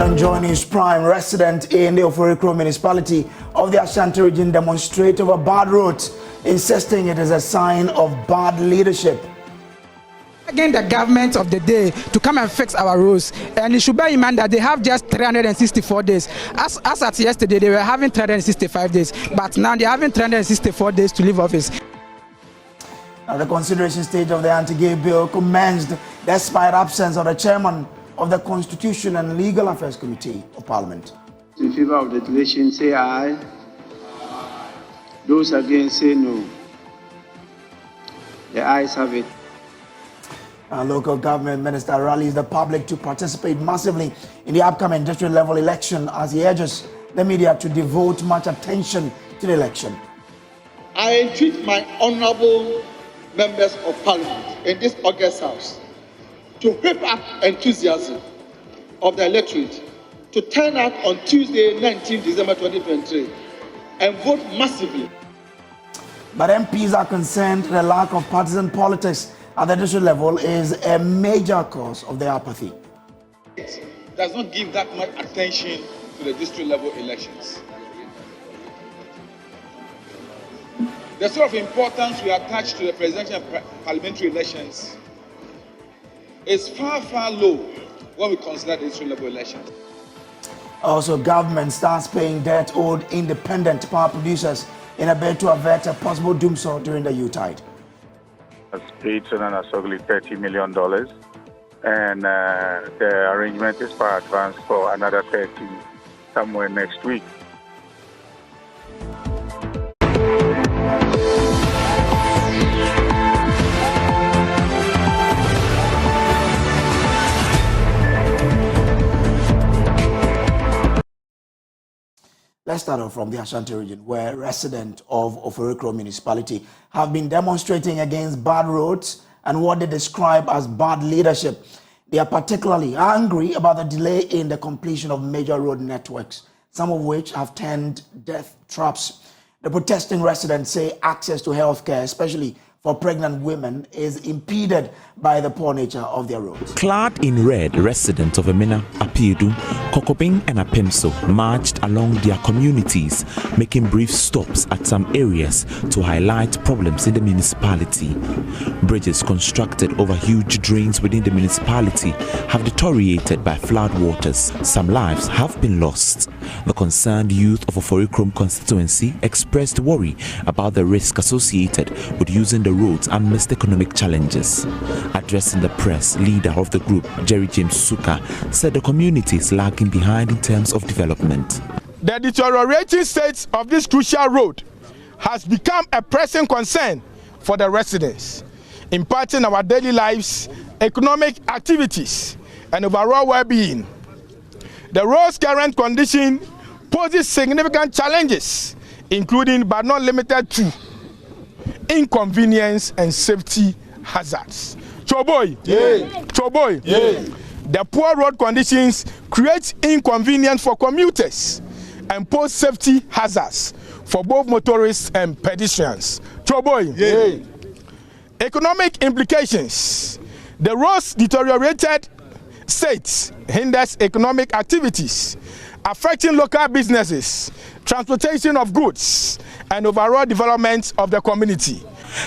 And on Joy News Prime, resident in the Oforikro municipality of the Ashanti region demonstrate over bad roads, insisting it is a sign of bad leadership. Again, the government of the day to come and fix our roads, and it should bear in mind that they have just 364 days. As at yesterday, they were having 365 days, but now they are having 364 days to leave office. Now, the consideration stage of the anti-gay bill commenced despite absence of the chairman of the Constitution and Legal Affairs Committee of Parliament. In favor of the declaration, say aye. Those against, say no. The ayes have it. Our local government minister rallies the public to participate massively in the upcoming district level election as he urges the media to devote much attention to the election. I entreat my honorable members of Parliament in this August House to whip up enthusiasm of the electorate to turn out on Tuesday, 19 December 2023 and vote massively. But MPs are concerned the lack of partisan politics at the district level is a major cause of their apathy. It does not give that much attention to the district level elections. The sort of importance we attach to the presidential and parliamentary elections is far, far low when we consider the district level elections. Also, government starts paying debt owed independent power producers in a bid to avert a possible Dumsor during the U-tide. Has paid Sudan $30 million, and the arrangement is for advance for another 30 somewhere next week. Let's start off from the Ashanti region, where residents of Oforikro municipality have been demonstrating against bad roads and what they describe as bad leadership. They are particularly angry about the delay in the completion of major road networks, some of which have turned death traps. The protesting residents say access to healthcare, especially for pregnant women, is impeded by the poor nature of their roads. Clad in red, residents of Emina, Apiedu, Kokobing and Apemso marched along their communities, making brief stops at some areas to highlight problems in the municipality. Bridges constructed over huge drains within the municipality have deteriorated by flood waters. Some lives have been lost. The concerned youth of Oforikro constituency expressed worry about the risk associated with using the roads amidst economic challenges. Addressing the press, leader of the group, Jerry James Suka, said the community is lagging behind in terms of development. The deteriorating state of this crucial road has become a pressing concern for the residents, impacting our daily lives, economic activities, and overall well-being. The road's current condition poses significant challenges, including but not limited to inconvenience and safety hazards. Choboy, yeah. Choboy, yeah. The poor road conditions create inconvenience for commuters and pose safety hazards for both motorists and pedestrians. Choboy, yeah. Economic implications. The road's deteriorated state hinders economic activities, affecting local businesses, transportation of goods, and overall development of the community.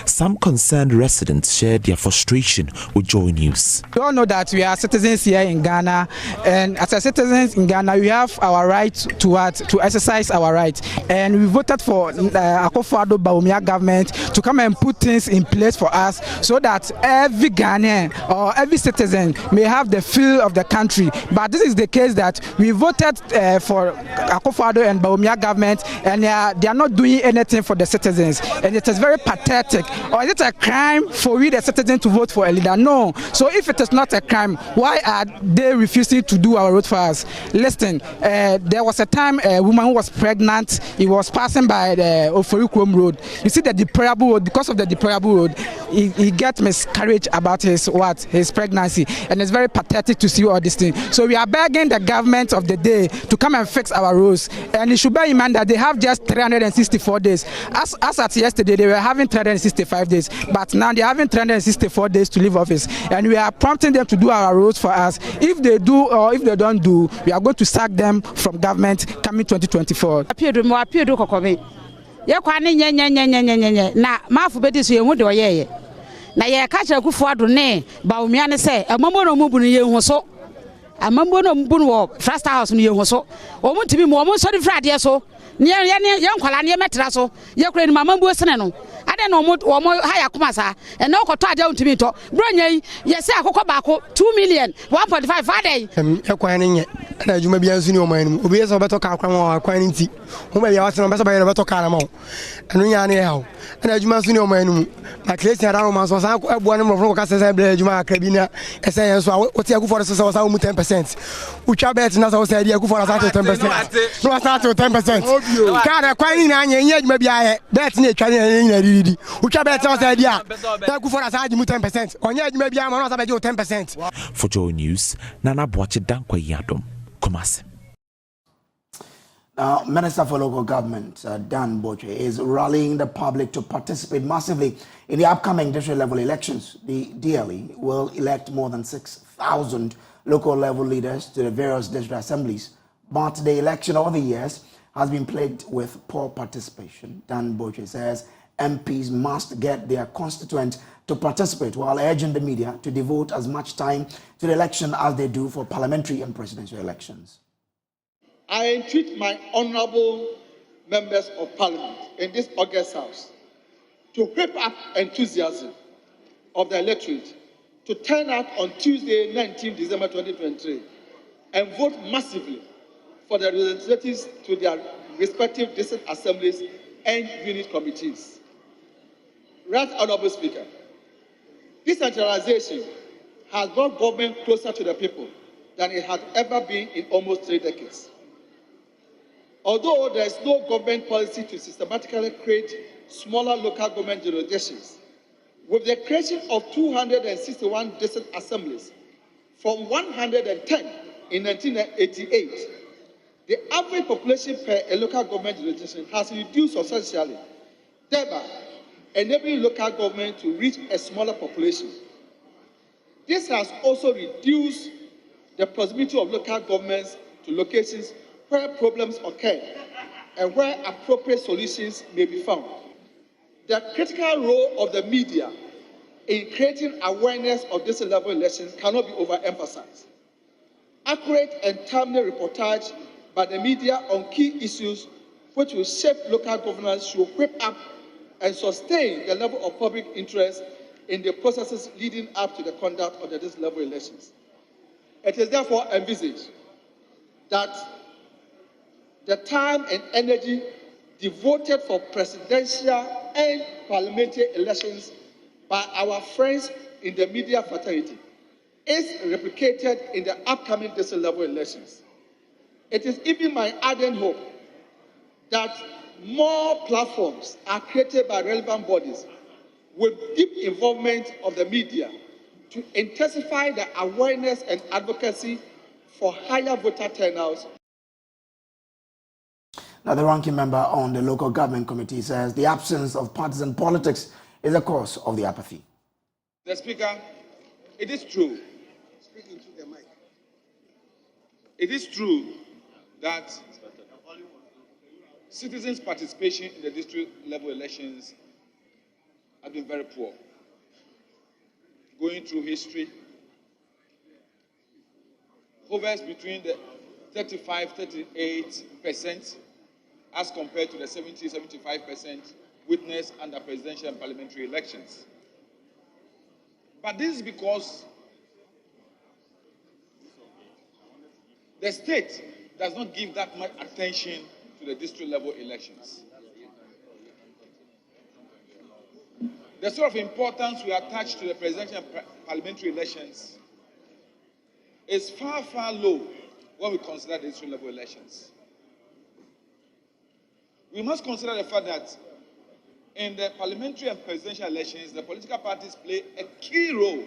Some concerned residents shared their frustration with Joy News. We all know that we are citizens here in Ghana, and as a citizens in Ghana, we have our right to exercise our right. And we voted for Akufo-Addo Bawumia government to come and put things in place for us so that every Ghanaian or every citizen may have the feel of the country. But this is the case that we voted for Akufo-Addo and Bawumia government, and they are not doing anything for the citizens. And it is very pathetic. Or is it a crime for we the citizens to vote for a leader? No. So if it is not a crime, why are they refusing to do our road for us? Listen, there was a time a woman who was pregnant, he was passing by the Oforikro road. You see the deplorable road, because of the deplorable road, he gets miscarriage about his pregnancy. And it's very pathetic to see all these things. So we are begging the government of the day to come and fix our roads. And it should bear in mind that they have just 364 days. As at yesterday, they were having 364 365 days, but now they're having 364 days to leave office, and we are prompting them to do our roles for us. If they do or if they don't do, we are going to sack them from government coming 2024. Na mafu bedi so yehu de oyeye na ye ka kire kufu ado ne ba omia ne se amambo no mubu no yehu so amambo no mubu no Frasta House no yehu so o mu timi mu o mu so de frade so ne ye nkwala ne metra so ye kure ni mamambo sene no ade no mo haya kuma sa e na okoto ade untimi to bronya ye se akoko ba ko 2 million 1.5 ade e kwa ne nye na adwuma bia nso ni o man mu obi ye so beto ka akwa mo akwa ni nti mo ba ya waseno beso ba ye beto ka na mo enu nya ne hawo na adwuma nso ni o man mu na Christian ra mo so san abuo ne mo ka sese bla adwuma akra bi na ese ye nso a oti agu for so sa mu 10% utwa bet na so sa dia agu for sa 10% no sa 10% ka na kwa ni na anya nya adwuma bia ye bet na etwa ni na ridi utwa bet na sa dia agu for sa mu 10% onya adwuma bia mo na sa be 10%. For Joy News, Nana Boache Dankwa Yadom. Now, Minister for Local Government, Dan Boche, is rallying the public to participate massively in the upcoming district level elections. The DLE will elect more than 6,000 local level leaders to the various district assemblies. But the election over the years has been plagued with poor participation. Dan Boche says MPs must get their constituents to participate, while urging the media to devote as much time to the election as they do for parliamentary and presidential elections. I entreat my honorable members of parliament in this August House to whip up enthusiasm of the electorate to turn out on Tuesday, 19 December 2023, and vote massively for the representatives to their respective district assemblies and unit committees. Right Honorable Speaker, decentralization has brought government closer to the people than it had ever been in almost 3 decades. Although there is no government policy to systematically create smaller local government jurisdictions, with the creation of 261 district assemblies from 110 in 1988, the average population per a local government jurisdiction has reduced substantially, thereby enabling local government to reach a smaller population. This has also reduced the proximity of local governments to locations where problems occur and where appropriate solutions may be found. The critical role of the media in creating awareness of this level elections cannot be overemphasized. Accurate and timely reportage by the media on key issues which will shape local governance should whip up and sustain the level of public interest in the processes leading up to the conduct of the district level elections. It is therefore envisaged that the time and energy devoted for presidential and parliamentary elections by our friends in the media fraternity is replicated in the upcoming district level elections. It is even my ardent hope that more platforms are created by relevant bodies with deep involvement of the media to intensify the awareness and advocacy for higher voter turnouts. Now, the ranking member on the local government committee says the absence of partisan politics is the cause of the apathy. The Speaker, it is true. Speaking to the mic. It is true that citizens' participation in the district level elections has been very poor. Going through history, hovers between the 35-38% as compared to the 70-75% witnessed under presidential and parliamentary elections. But this is because the state does not give that much attention to the district level elections. The sort of importance we attach to the presidential and parliamentary elections is far, far low when we consider the district level elections. We must consider the fact that in the parliamentary and presidential elections, the political parties play a key role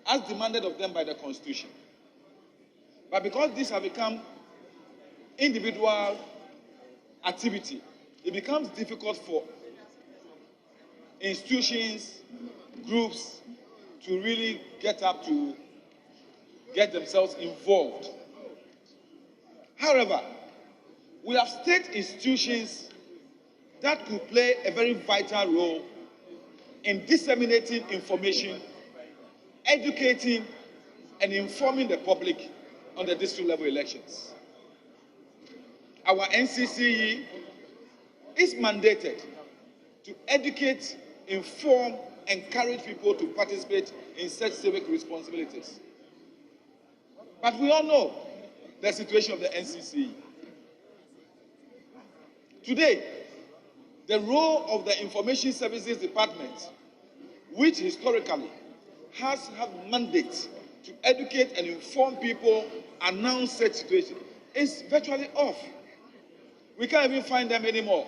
as demanded of them by the Constitution. But because these have become individual activity, it becomes difficult for institutions, groups to really get themselves involved. However, we have state institutions that could play a very vital role in disseminating information, educating, and informing the public on the district level elections. Our NCCE is mandated to educate, inform, encourage people to participate in such civic responsibilities. But we all know the situation of the NCCE. Today, the role of the Information Services Department, which historically has had mandate to educate and inform people, announce such situation, is virtually off. We can't even find them anymore.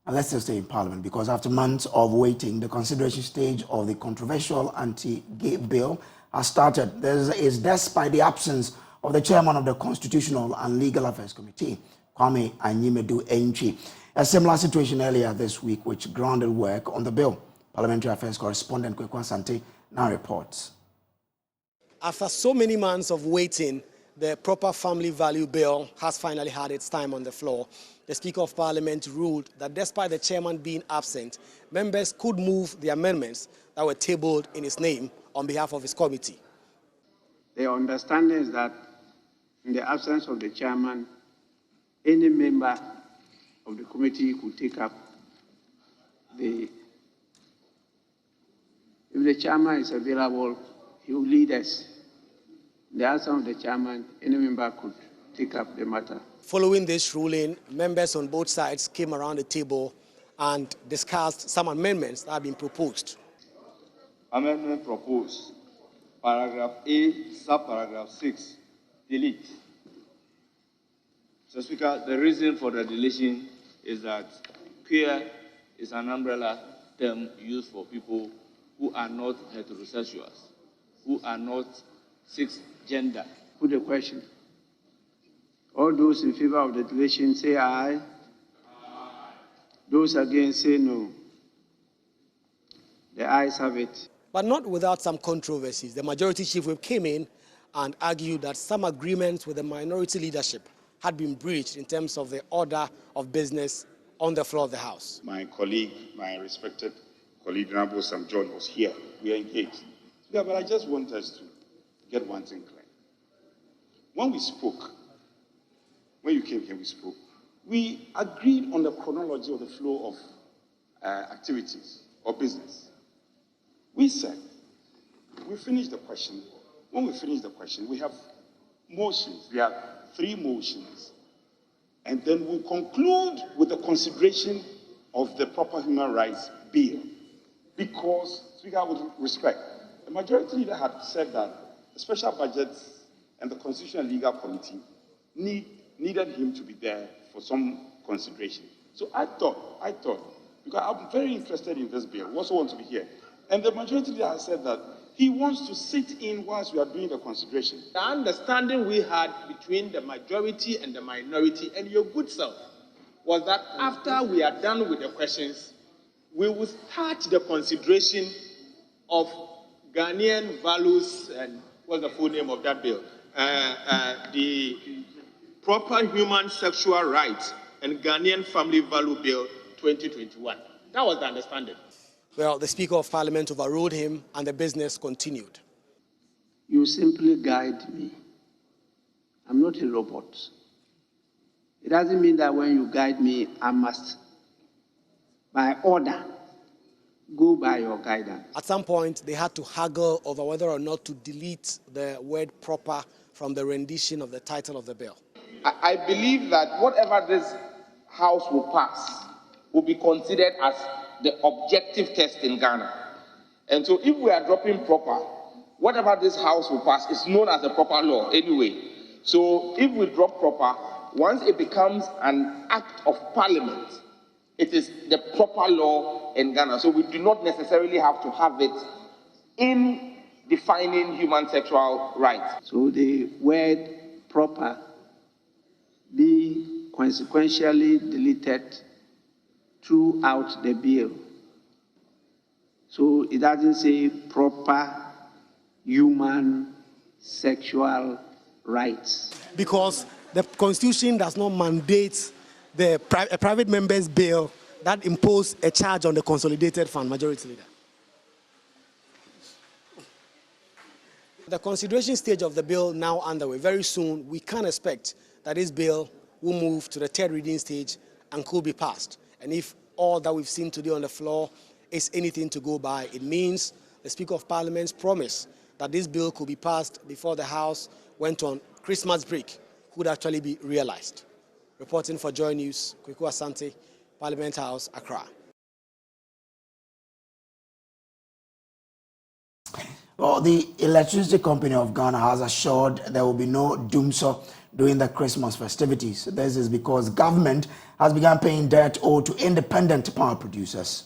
And let's still stay in Parliament, because after months of waiting, the consideration stage of the controversial anti-gay bill has started. This is despite the absence of the chairman of the Constitutional and Legal Affairs Committee, Kwame Anyimedu-Enchi. A similar situation earlier this week, which grounded work on the bill. Parliamentary Affairs correspondent Kwekwa Sante now reports. After so many months of waiting, the Proper Family Value Bill has finally had its time on the floor. The Speaker of Parliament ruled that despite the chairman being absent, members could move the amendments that were tabled in his name on behalf of his committee. The understanding is that in the absence of the chairman, any member of the committee could take up if the chairman is available, he will lead us. In the absence of the chairman, any member could take up the matter. Following this ruling, members on both sides came around the table and discussed some amendments that have been proposed. Amendment proposed. Paragraph A, subparagraph 6, delete. So, Speaker, the reason for the deletion is that queer is an umbrella term used for people who are not heterosexuals, who are not cisgender. Put the question. All those in favor of the deletion say aye. Aye. Those against say no. The ayes have it. But not without some controversies. The Majority Chief Whip came in and argued that some agreements with the minority leadership had been breached in terms of the order of business on the floor of the House. My colleague, my respected colleague, Honorable Sam John, was here. We are engaged. Yeah, but I just want us to get one thing clear. When we spoke, when you came here, we spoke. We agreed on the chronology of the flow of activities or business. We said, we finished the question. When we finish the question, we have motions. We have 3 motions. And then we'll conclude with the consideration of the Proper Human Rights Bill. Because, Speaker, with respect, the Majority Leader had said that the special budgets and the Constitutional and Legal Committee needed him to be there for some consideration. So I thought, because I'm very interested in this bill, we also want to be here. And the Majority Leader has said that he wants to sit in whilst we are doing the consideration. The understanding we had between the majority and the minority and your good self was that after we are done with the questions, we will start the consideration of Ghanaian values and what's the full name of that bill? The Proper Human Sexual Rights and Ghanaian Family Value Bill 2021. That was the understanding. Well, the Speaker of Parliament overruled him and the business continued. You simply guide me. I'm not a robot. It doesn't mean that when you guide me, I must, by order, go by your guidance. At some point, they had to haggle over whether or not to delete the word proper from the rendition of the title of the bill. I believe that whatever this House will pass will be considered as the objective test in Ghana. And so if we are dropping proper, whatever this House will pass is known as a proper law anyway. So if we drop proper, once it becomes an act of parliament, it is the proper law in Ghana. So we do not necessarily have to have it in defining human sexual rights. So the word proper be consequentially deleted throughout the bill. So it doesn't say proper human sexual rights. Because the Constitution does not mandate a private member's bill that impose a charge on the consolidated fund, Majority Leader. The consideration stage of the bill now underway. Very soon, we can expect that this bill will move to the third reading stage and could be passed. And if all that we've seen today on the floor is anything to go by, it means the Speaker of Parliament's promise that this bill could be passed before the House went on Christmas break could actually be realized. Reporting for Joy News, Kweku Asante, Parliament House, Accra. Well, the Electricity Company of Ghana has assured there will be no Dumsor during the Christmas festivities. This is because government has begun paying debt owed to independent power producers.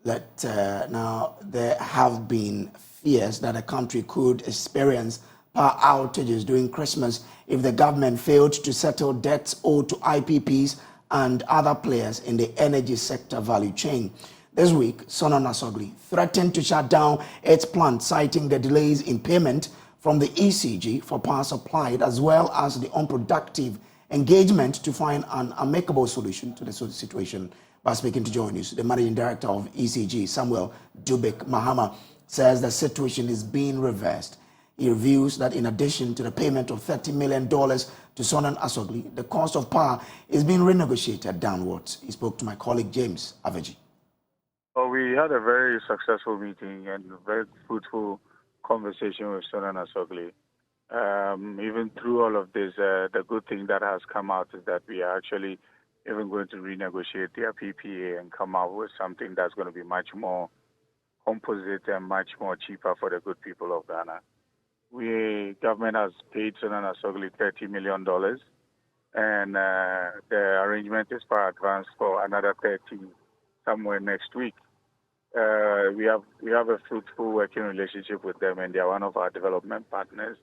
Now, there have been fears that the country could experience power outages during Christmas if the government failed to settle debts owed to IPPs and other players in the energy sector value chain. This week, Sono Nasogli threatened to shut down its plant, citing the delays in payment from the ECG for power supplied, as well as the unproductive engagement to find an amicable solution to the situation. By speaking to Joy News, the managing director of ECG, Samuel Dubik Mahama, says the situation is being reversed. He reveals that in addition to the payment of $30 million to Sonan Asogli, the cost of power is being renegotiated downwards. He spoke to my colleague James Aveji. Well, we had a very successful meeting and a very fruitful conversation with Sonan Asogli. Even through all of this, the good thing that has come out is that we are actually even going to renegotiate their PPA and come out with something that's going to be much more composite and much more cheaper for the good people of Ghana. Government has paid Sonan Asogli $30 million, and the arrangement is for advance for another 30 somewhere next week. We have a fruitful working relationship with them, and they are one of our development partners,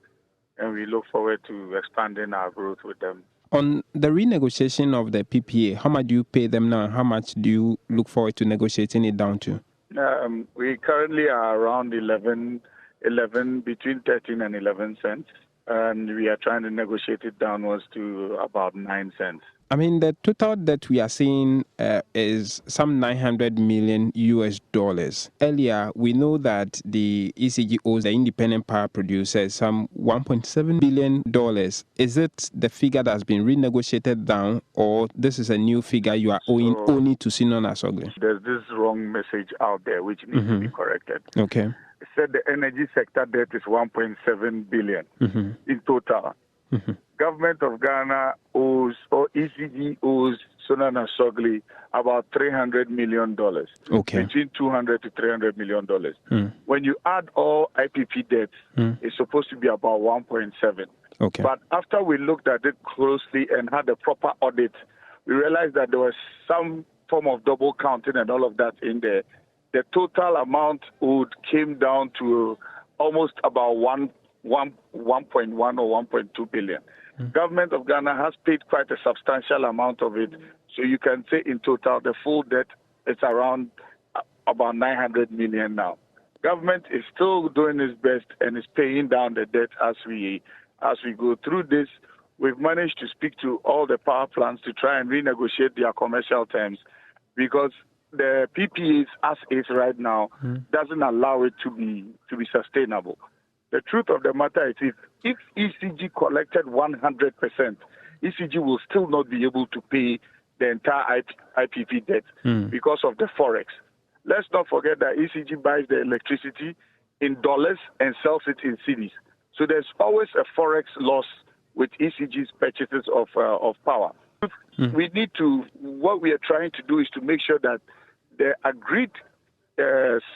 and we look forward to expanding our growth with them. On the renegotiation of the PPA, how much do you pay them now, and how much do you look forward to negotiating it down to? We currently are around 11, between 13 and 11 cents, and we are trying to negotiate it downwards to about 9 cents. I mean, the total that we are seeing is some $900 million US. Earlier, we know that the ECG owes the independent power producers some $1.7 billion. Is it the figure that's been renegotiated down, or this is a new figure you are owing only to Sonan Asogli? There's this wrong message out there which needs to be corrected. Okay. It said the energy sector debt is $1.7 billion in total. Government of Ghana owes, or ECG owes Sonan Asogli about $300 million. Okay. Between $200 to $300 million. When you add all IPP debts, it's supposed to be about 1.7. Okay. But after we looked at it closely and had a proper audit, we realized that there was some form of double counting and all of that in there. The total amount owed came down to almost about 1.1 or 1.2 billion. Government of Ghana has paid quite a substantial amount of it. So you can say in total, the full debt is around about 900 million now. Government is still doing its best and is paying down the debt as we go through this. We've managed to speak to all the power plants to try and renegotiate their commercial terms, because the PPAs as is right now doesn't allow it to be sustainable. The truth of the matter is if ECG collected 100%, ECG will still not be able to pay the entire IPP debt because of the forex. Let's not forget that ECG buys the electricity in dollars and sells it in cedis. So there's always a forex loss with ECG's purchases of power. We need to, what we are trying to do is to make sure that the agreed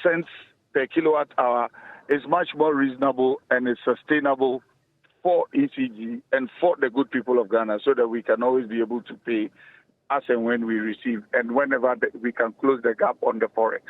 cents per kilowatt hour is much more reasonable and is sustainable for ECG and for the good people of Ghana, so that we can always be able to pay as and when we receive, and whenever we can close the gap on the forex.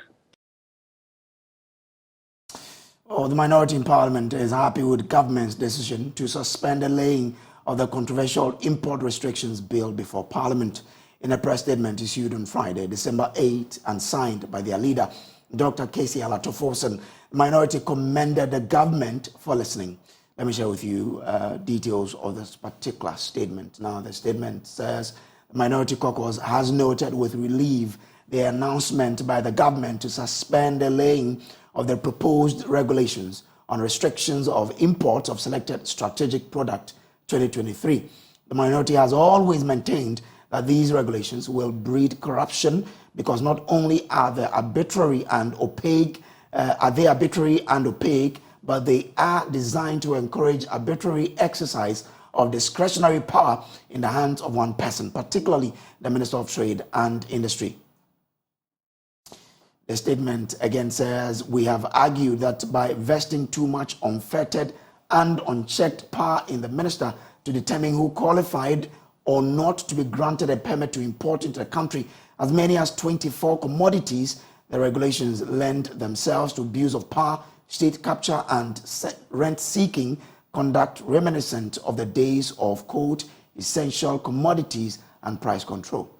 The minority in Parliament is happy with government's decision to suspend the laying of the controversial import restrictions bill before Parliament. In a press statement issued on Friday, December 8, and signed by their leader, Dr. Casey Alatoforson. The minority commended the government for listening. Let me share with you details of this particular statement. Now, the statement says the Minority Caucus has noted with relief the announcement by the government to suspend the laying of the proposed regulations on restrictions of imports of selected strategic product 2023. The minority has always maintained that these regulations will breed corruption because not only are they arbitrary and opaque, but they are designed to encourage arbitrary exercise of discretionary power in the hands of one person, particularly the Minister of Trade and Industry. The statement again says, we have argued that by vesting too much unfettered and unchecked power in the minister to determine who qualified or not to be granted a permit to import into the country as many as 24 commodities, the regulations lend themselves to abuse of power, state capture, and rent-seeking conduct reminiscent of the days of, quote, essential commodities and price control.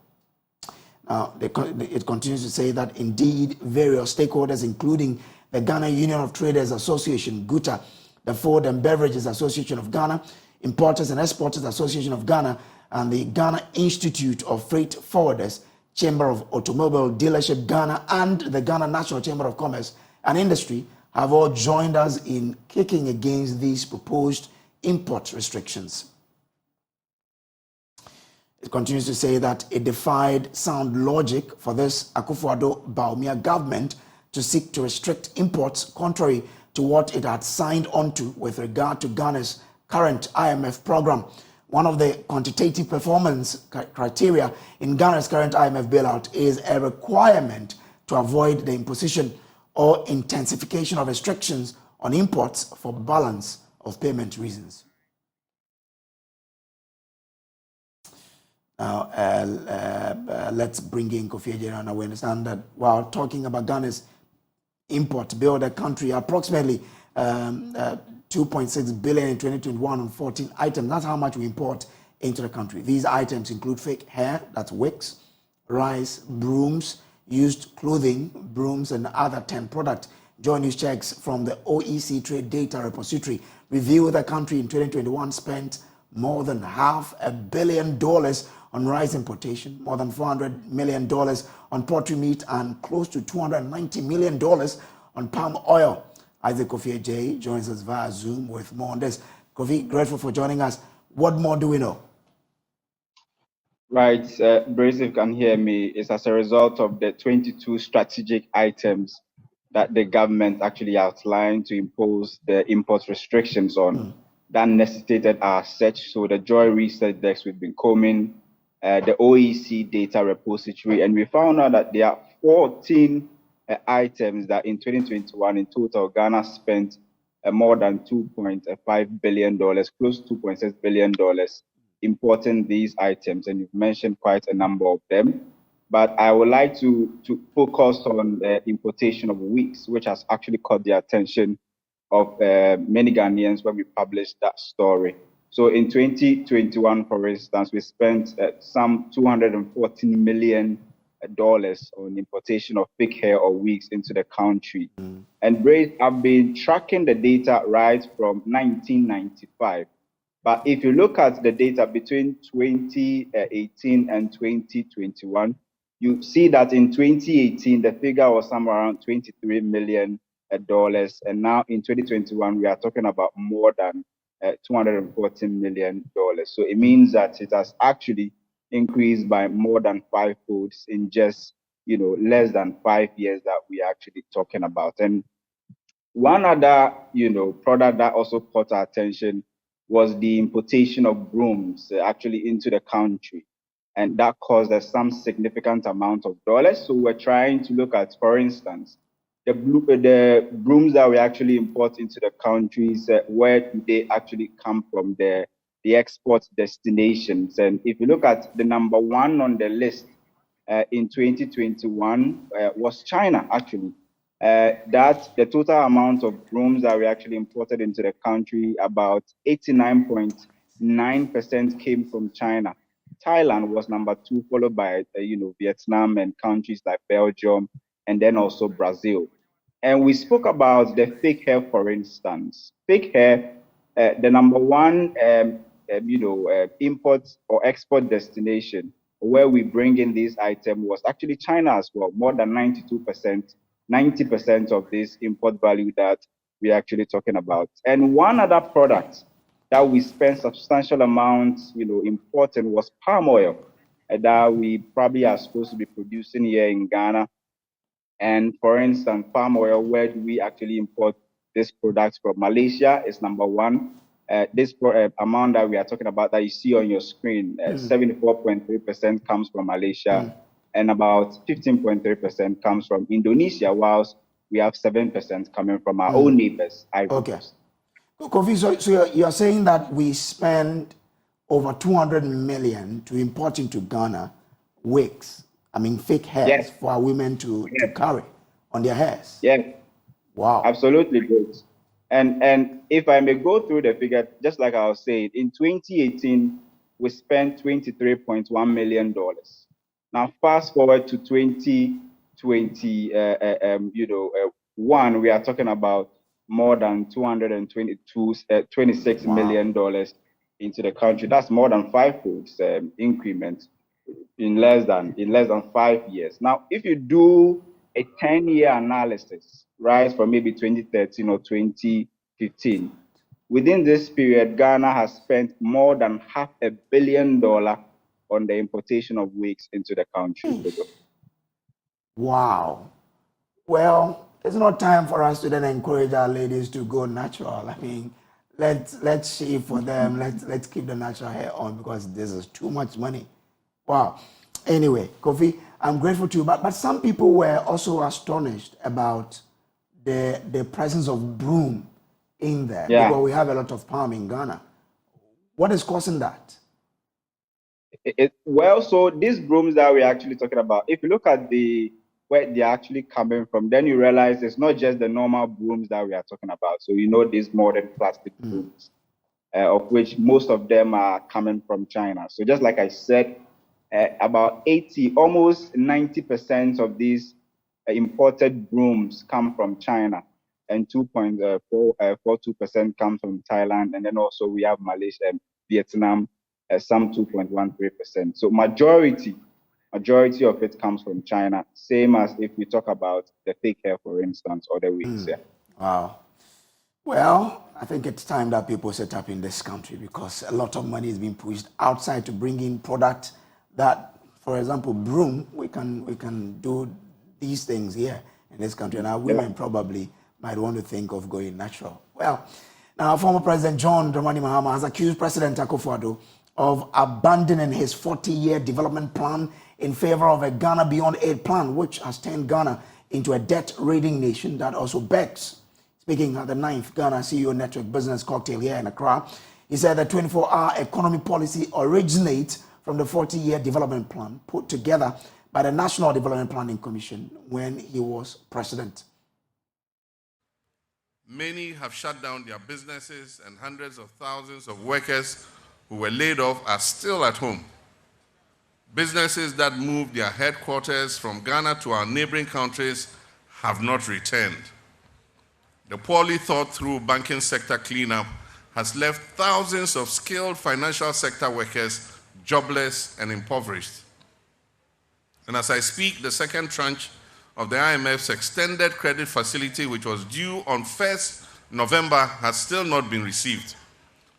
Now, it continues to say that indeed various stakeholders, including the Ghana Union of Traders Association, GUTA, the Food and Beverages Association of Ghana, Importers and Exporters Association of Ghana, and the Ghana Institute of Freight Forwarders, Chamber of Automobile Dealership Ghana, and the Ghana National Chamber of Commerce and Industry have all joined us in kicking against these proposed import restrictions. It continues to say that it defied sound logic for this Akufo-Addo government to seek to restrict imports contrary to what it had signed onto with regard to Ghana's current IMF program. One of the quantitative performance criteria in Ghana's current IMF bailout is a requirement to avoid the imposition or intensification of restrictions on imports for balance of payment reasons. Now, let's bring in Kofi Ejeran. Now, we understand that while talking about Ghana's import bill, the country approximately 2.6 billion in 2021 on 14 items. That's how much we import into the country. These items include fake hair, that's wigs, rice, brooms, used clothing, brooms, and other 10 products. Joint news checks from the OEC Trade Data Repository reveal the country in 2021 spent more than $500 million on rice importation, more than $400 million on poultry meat, and close to $290 million on palm oil. Isaac Kofi J joins us via Zoom with more on this. Kofi, grateful for joining us. What more do we know? Right, Brace, if you can hear me, it's as a result of the 22 strategic items that the government actually outlined to impose the import restrictions on that necessitated our search. So the Joy Research Desk we've been combing, the OEC Data Repository, and we found out that there are 14 items that in 2021 in total Ghana spent more than $2.5 billion, close to $2.6 billion importing these items, and you've mentioned quite a number of them. But I would like to focus on the importation of wigs, which has actually caught the attention of many Ghanaians when we published that story. So in 2021, for instance, we spent some $214 million on importation of fake hair or wigs into the country. And Brace, I've been tracking the data right from 1995. But if you look at the data between 2018 and 2021, you see that in 2018, the figure was somewhere around $23 million. And now in 2021, we are talking about more than $214 million. So it means that it has actually increased by more than 5-fold in just, less than 5 years that we are actually talking about. And one other, product that also caught our attention was the importation of brooms actually into the country. And that caused us some significant amount of dollars. So we're trying to look at, for instance, the brooms that we actually import into the countries, where do they actually come from, the export destinations? And if you look at the number one on the list in 2021 was China, actually. That the total amount of brooms that we actually imported into the country, about 89.9% came from China. Thailand was number 2, followed by Vietnam and countries like Belgium and then also Brazil. And we spoke about the fake hair, for instance. Fake hair, the number one, import or export destination where we bring in these items was actually China as well. More than 92%, 90% of this import value that we're actually talking about. And one other product that we spent substantial amounts, importing was palm oil that we probably are supposed to be producing here in Ghana. And for instance, palm oil, where do we actually import this product from? Malaysia is number one. This amount that we are talking about that you see on your screen, 74.3% comes from Malaysia, and about 15.3% comes from Indonesia, whilst we have 7% coming from our own neighbors. Okay. Kofi, so you're saying that we spend over 200 million to import into Ghana wigs, fake hairs for our women to carry on their hairs. Yes. Wow. Absolutely good. And if I may go through the figure, just like I was saying, in 2018, we spent $23.1 million. Now, fast forward to 2021, we are talking about more than $26 million into the country. That's more than five-fold increment in less than 5 years. Now, if you do a 10-year analysis, right, from maybe 2013 or 2015, within this period, Ghana has spent more than $500 million on the importation of wigs into the country. Wow. Well, it's not time for us to then encourage our ladies to go natural. Let's shave for them. Let's keep the natural hair on, because this is too much money. Wow. Anyway, Kofi, I'm grateful to you. But some people were also astonished about the presence of broom in there, because we have a lot of palm in Ghana. What is causing that? So these brooms that we're actually talking about, if you look at where they're actually coming from, then you realize it's not just the normal brooms that we are talking about. So these modern plastic brooms, of which most of them are coming from China. So just like I said, about 80, almost 90% of these imported brooms come from China, and 2.42% come from Thailand, and then also we have Malaysia and Vietnam, some 2.13%. So majority of it comes from China, same as if we talk about the fake hair, for instance, or the wigs. Wow. Well, I think it's time that people set up in this country, because a lot of money is being pushed outside to bring in products that, for example, broom, we can do these things here in this country, and our women probably might want to think of going natural. Well, now former President John Dramani Mahama has accused President Akufo-Addo of abandoning his 40-year development plan in favor of a Ghana Beyond Aid plan, which has turned Ghana into a debt-ridden nation that also begs. Speaking at the 9th Ghana CEO Network Business Cocktail here in Accra, he said the 24-hour economy policy originates from the 40-year development plan put together by the National Development Planning Commission when he was president. Many have shut down their businesses, and hundreds of thousands of workers who were laid off are still at home. Businesses that moved their headquarters from Ghana to our neighboring countries have not returned. The poorly thought through banking sector cleanup has left thousands of skilled financial sector workers jobless and impoverished. And as I speak, the second tranche of the IMF's extended credit facility, which was due on 1st November, has still not been received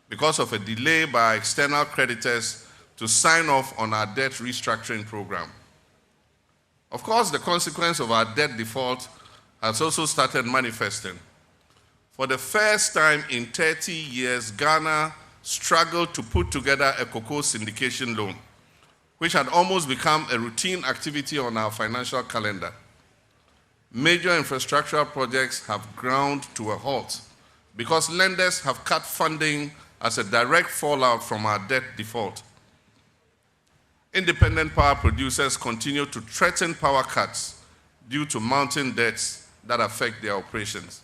because of a delay by external creditors to sign off on our debt restructuring program. Of course, the consequence of our debt default has also started manifesting. For the first time in 30 years, Ghana struggled to put together a cocoa syndication loan, which had almost become a routine activity on our financial calendar. Major infrastructural projects have ground to a halt because lenders have cut funding as a direct fallout from our debt default. Independent power producers continue to threaten power cuts due to mounting debts that affect their operations.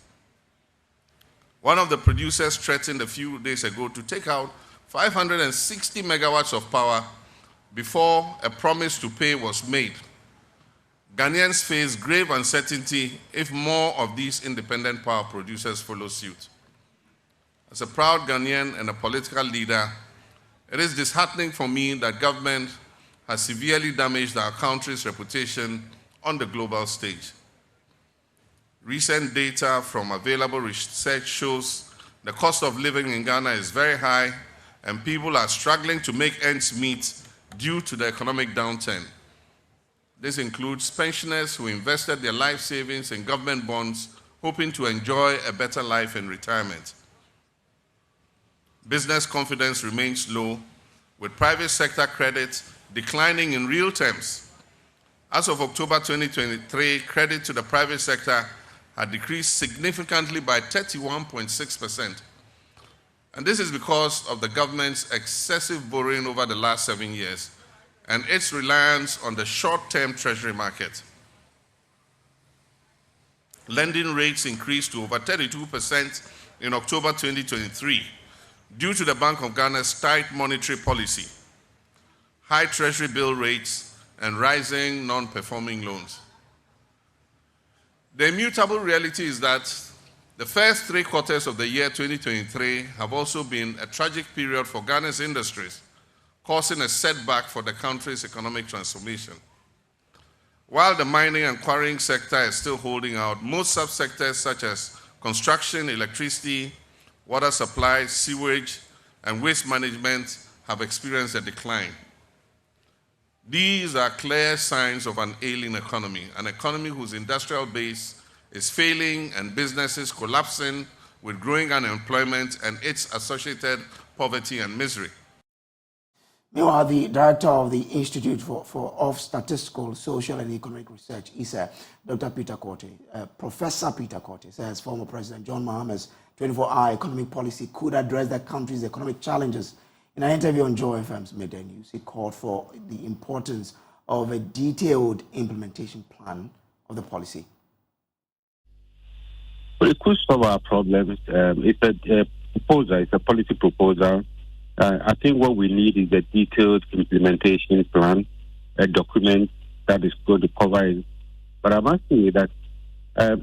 One of the producers threatened a few days ago to take out 560 megawatts of power before a promise to pay was made. Ghanaians face grave uncertainty if more of these independent power producers follow suit. As a proud Ghanaian and a political leader, it is disheartening for me that government has severely damaged our country's reputation on the global stage. Recent data from available research shows the cost of living in Ghana is very high and people are struggling to make ends meet due to the economic downturn. This includes pensioners who invested their life savings in government bonds, hoping to enjoy a better life in retirement. Business confidence remains low, with private sector credit declining in real terms. As of October 2023, credit to the private sector had decreased significantly by 31.6%. And this is because of the government's excessive borrowing over the last 7 years and its reliance on the short-term treasury market. Lending rates increased to over 32% in October 2023 due to the Bank of Ghana's tight monetary policy, high treasury bill rates, and rising non-performing loans. The immutable reality is that the first 3 quarters of the year 2023 have also been a tragic period for Ghana's industries, causing a setback for the country's economic transformation. While the mining and quarrying sector is still holding out, most subsectors such as construction, electricity, water supply, sewage, and waste management have experienced a decline. These are clear signs of an ailing economy, an economy whose industrial base is failing and businesses collapsing with growing unemployment and its associated poverty and misery. Meanwhile, the director of the Institute of Statistical, Social and Economic Research, ISA, Dr. Peter Corte, Professor Peter Corte, says former President John Mahama's 24-hour economic policy could address the country's economic challenges. In an interview on Joy FM's Midday News, he called for the importance of a detailed implementation plan of the policy. Well, it could solve our problems. It's a proposal, it's a policy proposal. I think what we need is a detailed implementation plan, a document that is going to cover it. But I'm asking you that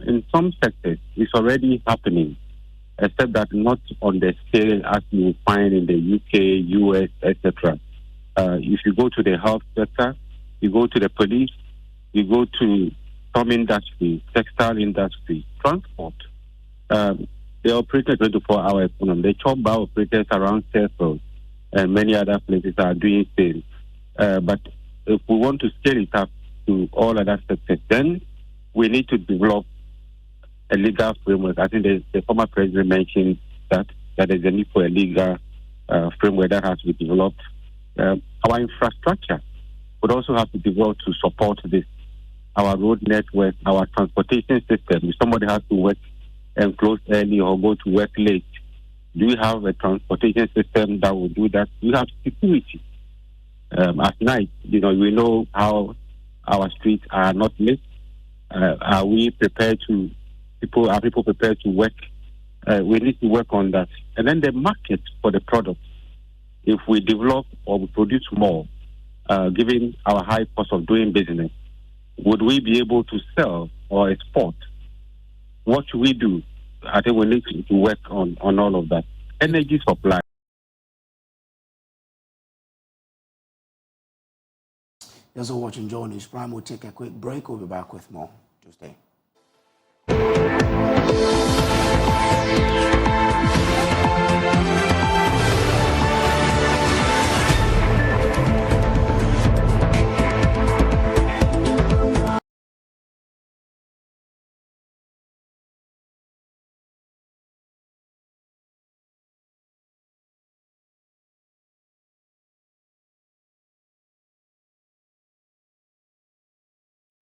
in some sectors, it's already happening, except that not on the scale as you find in the UK, US, etc. If you go to the health sector, you go to the police, you go to some industry, textile industry, transport. They operate a 24-hour economy. The chop bar operators around Sheffield and many other places are doing sales. But if we want to scale it up to all other sectors, then we need to develop a legal framework. I think the former president mentioned that there is a need for a legal framework that has to be developed. Our infrastructure would also have to develop to support this. Our road network, our transportation system. If somebody has to work and close early or go to work late, do we have a transportation system that will do that? We have security. At night, we know how our streets are not lit. Are people prepared to work? We need to work on that. And then the market for the product. If we develop or we produce more, given our high cost of doing business, would we be able to sell or export? What should we do? I think we need to work on all of that. Energy supply. You're also watching Joy News Prime. We'll take a quick break. We'll be back with more. Just stay.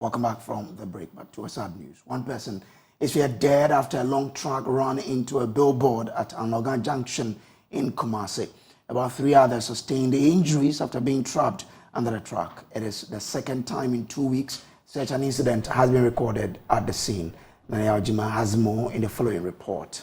Welcome back from the break, but to a sad news. One person is feared dead after a long truck ran into a billboard at Anoga Junction in Kumasi. About 3 others sustained injuries after being trapped under the truck. It is the second time in 2 weeks such an incident has been recorded at the scene. Naya Ojima has more in the following report.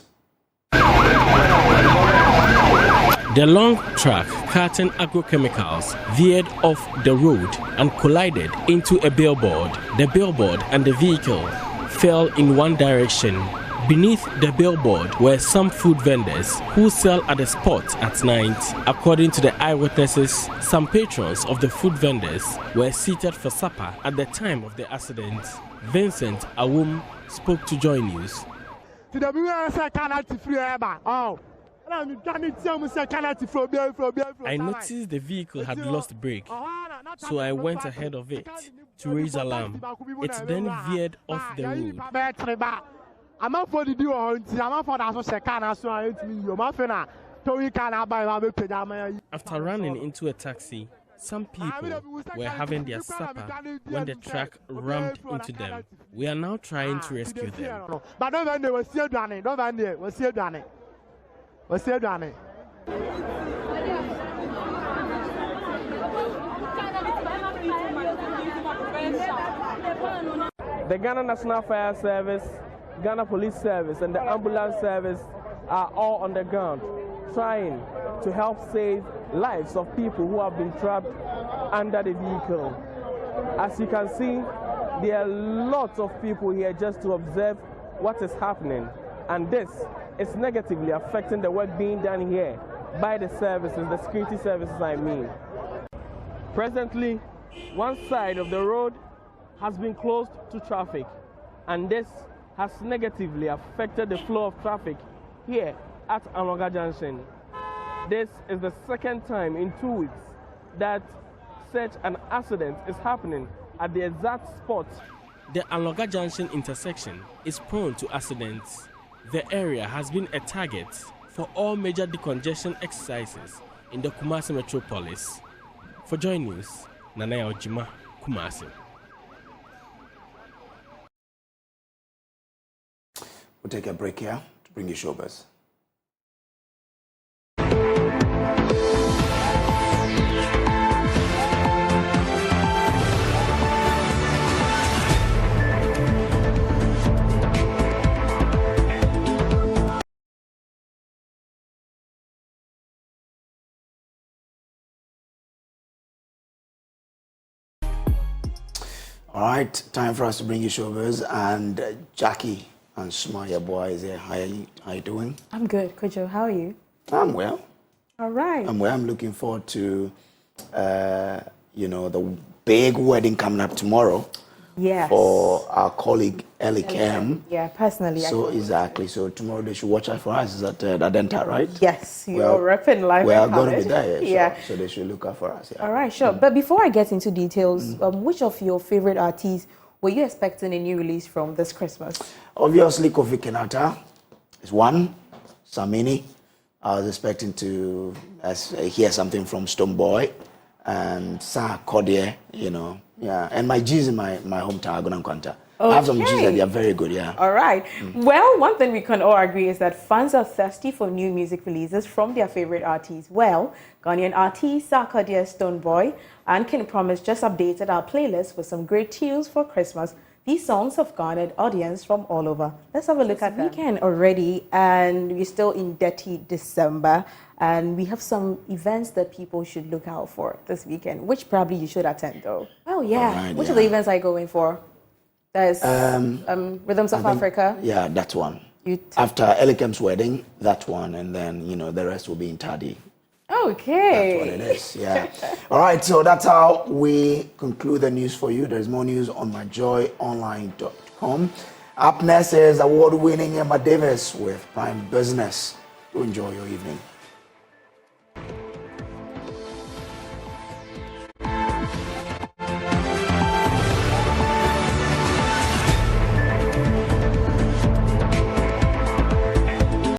The long truck carting agrochemicals veered off the road and collided into a billboard. The billboard and the vehicle fell in one direction. Beneath the billboard were some food vendors who sell at the spot at night. According to the eyewitnesses, some patrons of the food vendors were seated for supper at the time of the accident. Vincent Awum spoke to Joy News. I noticed the vehicle had lost brake, so I went ahead of it to raise alarm. It then veered off the road. After running into a taxi, some people were having their supper when the truck rammed into them. We are now trying to rescue them. The Ghana National Fire Service, Ghana Police Service, and the ambulance service are all on the ground trying to help save lives of people who have been trapped under the vehicle. As you can see, there are lots of people here just to observe what is happening, and this is negatively affecting the work being done here by the services, the security services I mean. Presently, one side of the road has been closed to traffic, and this has negatively affected the flow of traffic here at Anoga Junction. This is the second time in 2 weeks that such an accident is happening at the exact spot. The Anoga Junction intersection is prone to accidents. The area has been a target for all major decongestion exercises in the Kumasi metropolis. For Joy News, Nanaya Ojima, Kumasi. We'll take a break here to bring you showbiz. All right, time for us to bring you showbiz, and Jackie and Smaya boy is here. How are you doing? I'm good, Kojo. How are you? I'm well. All right. I'm well. I'm looking forward to, the big wedding coming up tomorrow. Yes. For our colleague Ellie Kem. Yeah, personally. So exactly. So tomorrow they should watch out for us. Is that Adenta, right? Yes, you're repping live. We are going to be there. Yeah. So they should look out for us. Yeah. All right, sure. But before I get into details, which of your favorite artists were you expecting a new release from this Christmas? Obviously, Kofi Kenata is one. Samini. I was expecting to hear something from Stonebwoy and Sa Kodie, Yeah, and my G's in my hometown, Agonankwanta. I have some G's that they are very good, yeah. All right. Well, one thing we can all agree is that fans are thirsty for new music releases from their favorite artists. Well, Ghanaian artist Sa Kodie, Stonebwoy, and King Promise just updated our playlist with some great tunes for Christmas. These songs have garnered audience from all over. Let's have a look at the weekend already, and we're still in dirty December, and we have some events that people should look out for this weekend, which probably you should attend though. Oh yeah, right, which of the events are you going for? There's Rhythms of Africa. Yeah, that's one. After Elikem's wedding, that one, and then the rest will be in Tadi. Okay. That's what it is, yeah. All right, so that's how we conclude the news for you. There's more news on myjoyonline.com. Up next is award-winning Emma Davis with Prime Business. Do enjoy your evening.